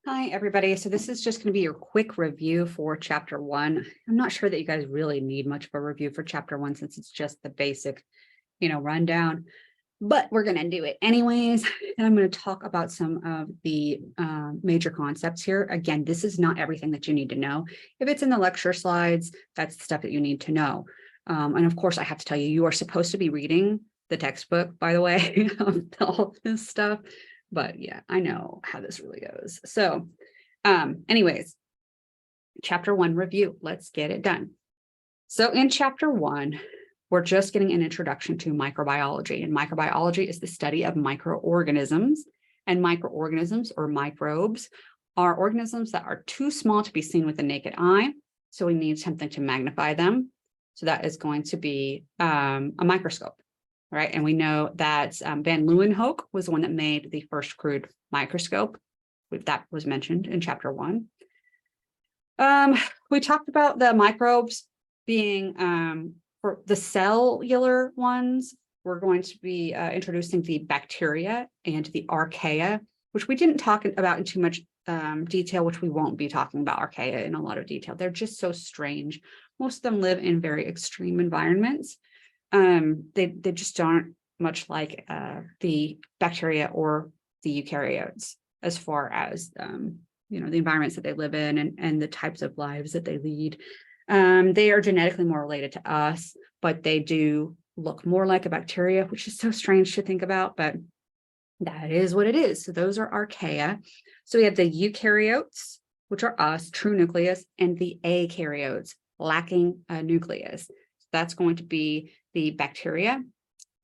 Hi, everybody. So this is just going to be your quick review for chapter 1. I'm not sure that you guys really need much of a review for chapter 1 since it's just the basic, rundown, but we're going to do it anyways. And I'm going to talk about some of the major concepts here. Again, this is not everything that you need to know. If it's in the lecture slides, that's the stuff that you need to know. And of course, I have to tell you, you are supposed to be reading the textbook, by the way, of all this stuff. But yeah, I know how this really goes. So anyways, chapter 1 review, let's get it done. So in chapter 1, we're just getting an introduction to microbiology, and microbiology is the study of microorganisms, and microorganisms or microbes are organisms that are too small to be seen with the naked eye. So we need something to magnify them. So that is going to be a microscope. Right. And we know that Van Leeuwenhoek was the one that made the first crude microscope. That was mentioned in chapter 1. We talked about the microbes being for the cellular ones. We're going to be introducing the bacteria and the archaea, which we didn't talk about in too much detail, which we won't be talking about archaea in a lot of detail. They're just so strange. Most of them live in very extreme environments. They just aren't much like the bacteria or the eukaryotes as far as the environments that they live in and the types of lives that they lead. They are genetically more related to us, but they do look more like a bacteria, which is so strange to think about, but that is what it is. So those are archaea. So we have the eukaryotes, which are us, true nucleus, and the akaryotes, lacking a nucleus. That's going to be the bacteria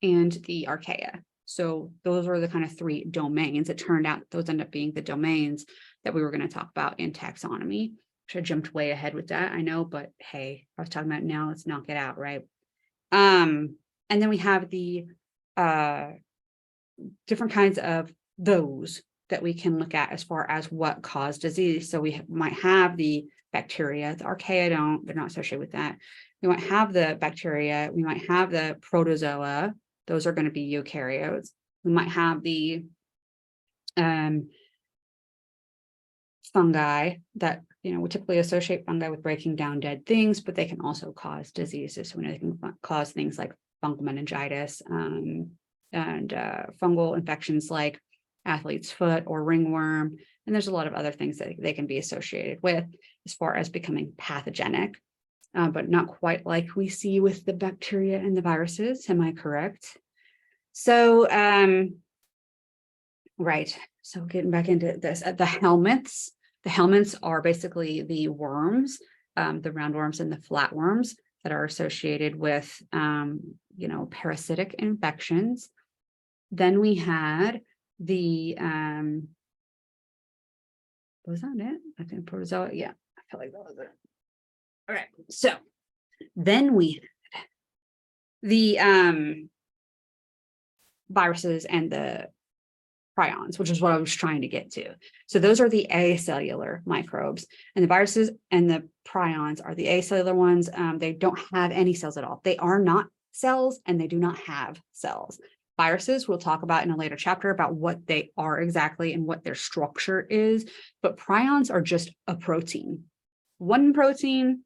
and the archaea. So those are the kind of 3 domains. It turned out those end up being the domains that we were going to talk about in taxonomy. Which I jumped way ahead with that, I know, but hey, I was talking about now, let's knock it out, right? And then we have the different kinds of those that we can look at as far as what cause disease. So we might have the bacteria, the archaea they're not associated with that. We might have the bacteria, we might have the protozoa, those are going to be eukaryotes. We might have the fungi that, we typically associate fungi with breaking down dead things, but they can also cause diseases. So we know they can cause things like fungal meningitis and fungal infections like athlete's foot or ringworm. And there's a lot of other things that they can be associated with as far as becoming pathogenic. But not quite like we see with the bacteria and the viruses. Am I correct? So, right. So getting back into this, the helminths. The helminths are basically the worms, the roundworms and the flatworms that are associated with, parasitic infections. Then we had the, was that it? I think protozoa. Yeah, I feel like that was it. All right, so then we had the viruses and the prions, which is what I was trying to get to. So those are the acellular microbes, and the viruses and the prions are the acellular ones. They don't have any cells at all. They are not cells, and they do not have cells. Viruses, we'll talk about in a later chapter about what they are exactly and what their structure is, but prions are just a protein. One protein,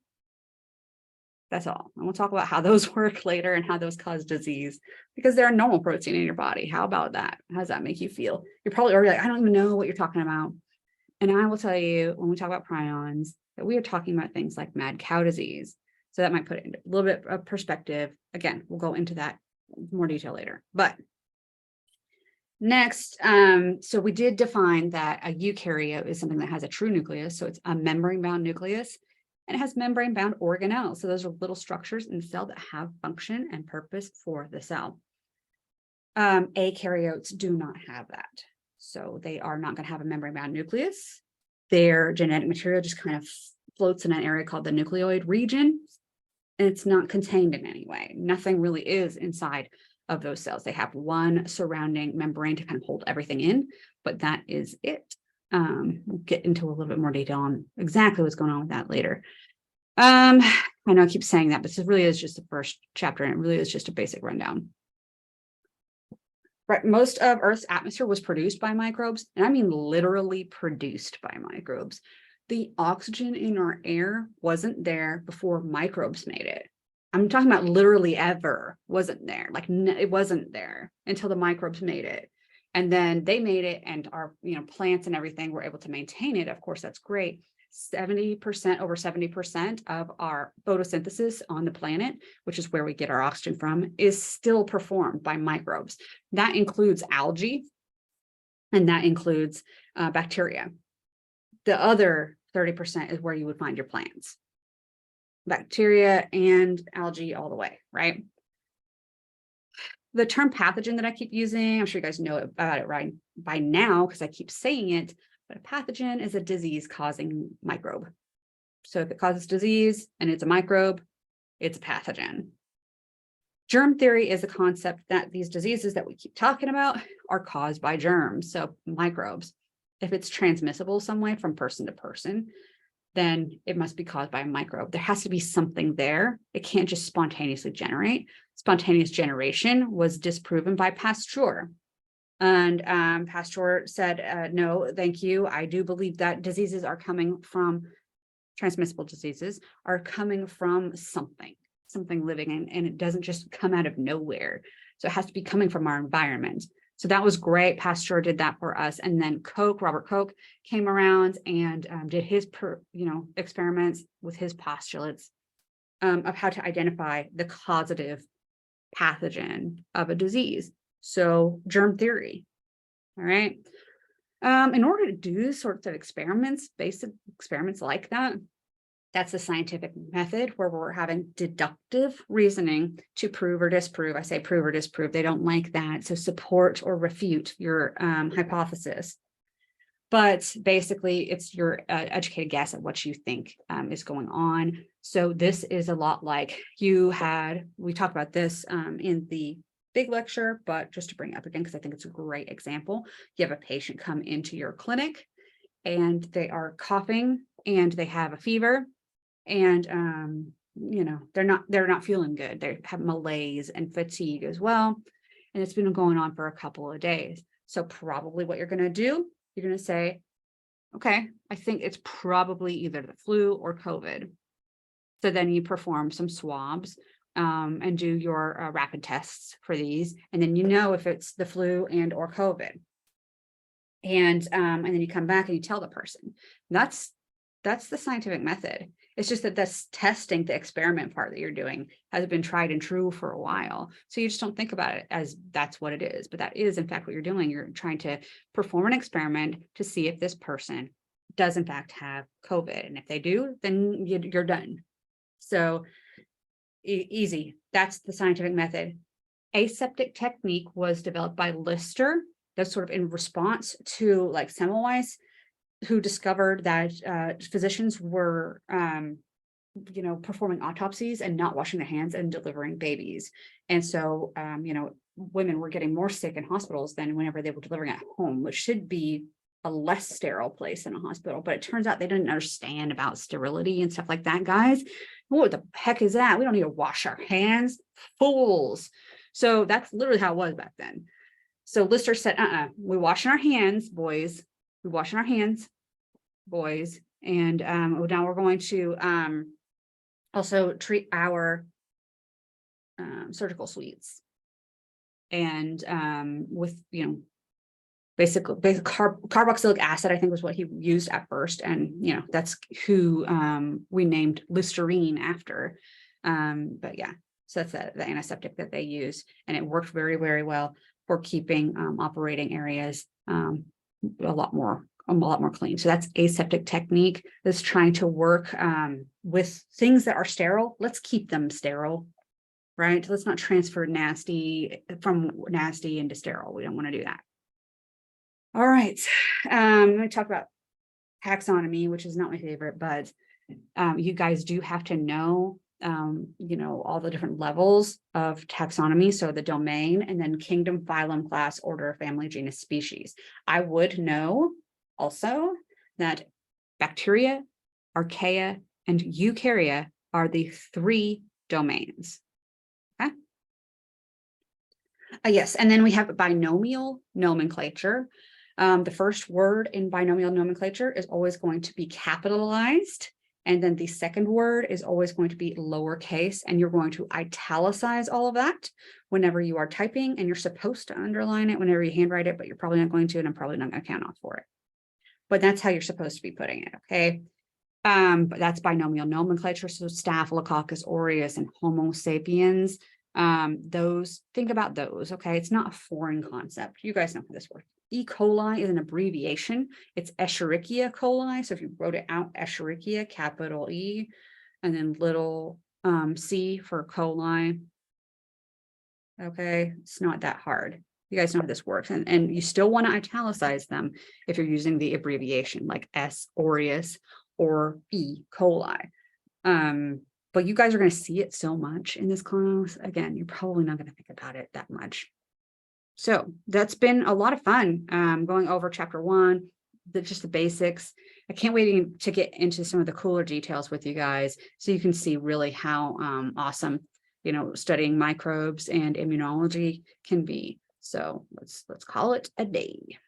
that's all. And we'll talk about how those work later and how those cause disease because they're a normal protein in your body. How about that? How does that make you feel? You're probably already like, I don't even know what you're talking about. And I will tell you when we talk about prions that we are talking about things like mad cow disease. So that might put it into a little bit of perspective. Again, we'll go into that in more detail later. But next, so we did define that a eukaryote is something that has a true nucleus. So it's a membrane-bound nucleus. And it has membrane-bound organelles. So those are little structures in the cell that have function and purpose for the cell. Akaryotes do not have that. So they are not going to have a membrane-bound nucleus. Their genetic material just kind of floats in an area called the nucleoid region. And it's not contained in any way. Nothing really is inside of those cells. They have one surrounding membrane to kind of hold everything in, but that is it. We'll get into a little bit more detail on exactly what's going on with that later. I know I keep saying that, but this really is just the first chapter, and it really is just a basic rundown. right? Most of Earth's atmosphere was produced by microbes, and I mean literally produced by microbes. The oxygen in our air wasn't there before microbes made it. I'm talking about literally ever wasn't there. Like it wasn't there until the microbes made it. And then they made it, and our plants and everything were able to maintain it. Of course, that's great. 70%, over 70% of our photosynthesis on the planet, which is where we get our oxygen from, is still performed by microbes. That includes algae, and that includes bacteria. The other 30% is where you would find your plants. Bacteria and algae all the way, right? The term pathogen that I keep using, I'm sure you guys know about it right by now because I keep saying it, but a pathogen is a disease-causing microbe. So if it causes disease and it's a microbe, it's a pathogen. Germ theory is a concept that these diseases that we keep talking about are caused by germs, so microbes. If it's transmissible some way from person to person, then it must be caused by a microbe. There has to be something there. It can't just spontaneously generate. Spontaneous generation was disproven by Pasteur. And Pasteur said, no, thank you. I do believe that diseases are coming from, transmissible diseases are coming from something living, and it doesn't just come out of nowhere. So it has to be coming from our environment. So that was great. Pasteur did that for us. And then Robert Koch came around and did his, experiments with his postulates of how to identify the causative pathogen of a disease. So germ theory, all right. In order to do sorts of experiments, basic experiments like that, that's the scientific method where we're having deductive reasoning to prove or disprove. I say prove or disprove. They don't like that. So support or refute your hypothesis. But basically, it's your educated guess at what you think is going on. So this is a lot like we talked about this in the big lecture, but just to bring it up again, because I think it's a great example. You have a patient come into your clinic and they are coughing and they have a fever. And they're not feeling good. They have malaise and fatigue as well, and it's been going on for a couple of days. So probably what you're going to do, you're going to say, okay, I think it's probably either the flu or COVID. So then you perform some swabs and do your rapid tests for these, and then if it's the flu and or COVID. And then you come back and you tell the person. That's the scientific method. It's just that this testing, the experiment part that you're doing, has been tried and true for a while. So you just don't think about it as that's what it is. But that is, in fact, what you're doing. You're trying to perform an experiment to see if this person does, in fact, have COVID. And if they do, then you're done. So easy. That's the scientific method. Aseptic technique was developed by Lister. That's sort of in response to like Semmelweis, who discovered that physicians were, performing autopsies and not washing their hands and delivering babies. And so, women were getting more sick in hospitals than whenever they were delivering at home, which should be a less sterile place than a hospital. But it turns out they didn't understand about sterility and stuff like that, guys. What the heck is that? We don't need to wash our hands, fools. So that's literally how it was back then. So Lister said, we wash our hands, boys. We wash our hands, boys, and now we're going to also treat our surgical suites, and with basically carboxylic acid, I think was what he used at first, and that's who we named Listerine after. But yeah, so that's the antiseptic that they use, and it worked very, very well for keeping operating areas a lot more clean. So that's aseptic technique that's trying to work with things that are sterile. Let's keep them sterile, right? Let's not transfer nasty into sterile. We don't want to do that. All right. I'm going to talk about taxonomy, which is not my favorite, but you guys do have to know all the different levels of taxonomy. So the domain, and then kingdom, phylum, class, order, family, genus, species. I would know also that bacteria, archaea, and eukarya are the 3 domains. Okay. Yes, and then we have binomial nomenclature. The first word in binomial nomenclature is always going to be capitalized. And then the second word is always going to be lowercase, and you're going to italicize all of that whenever you are typing, and you're supposed to underline it whenever you handwrite it, but you're probably not going to, and I'm probably not going to count off for it. But that's how you're supposed to be putting it, okay? But that's binomial nomenclature. So Staphylococcus aureus and Homo sapiens, those, think about those, okay? It's not a foreign concept. You guys know how this works. E. coli is an abbreviation. It's Escherichia coli. So if you wrote it out, Escherichia, capital E, and then little c for coli. Okay, it's not that hard. You guys know how this works. And you still want to italicize them if you're using the abbreviation like S. aureus or E. coli. But you guys are going to see it so much in this class. Again, you're probably not going to think about it that much. So that's been a lot of fun, going over chapter 1, just the basics. I can't wait to get into some of the cooler details with you guys, so you can see really how awesome, you know, studying microbes and immunology can be. So let's call it a day.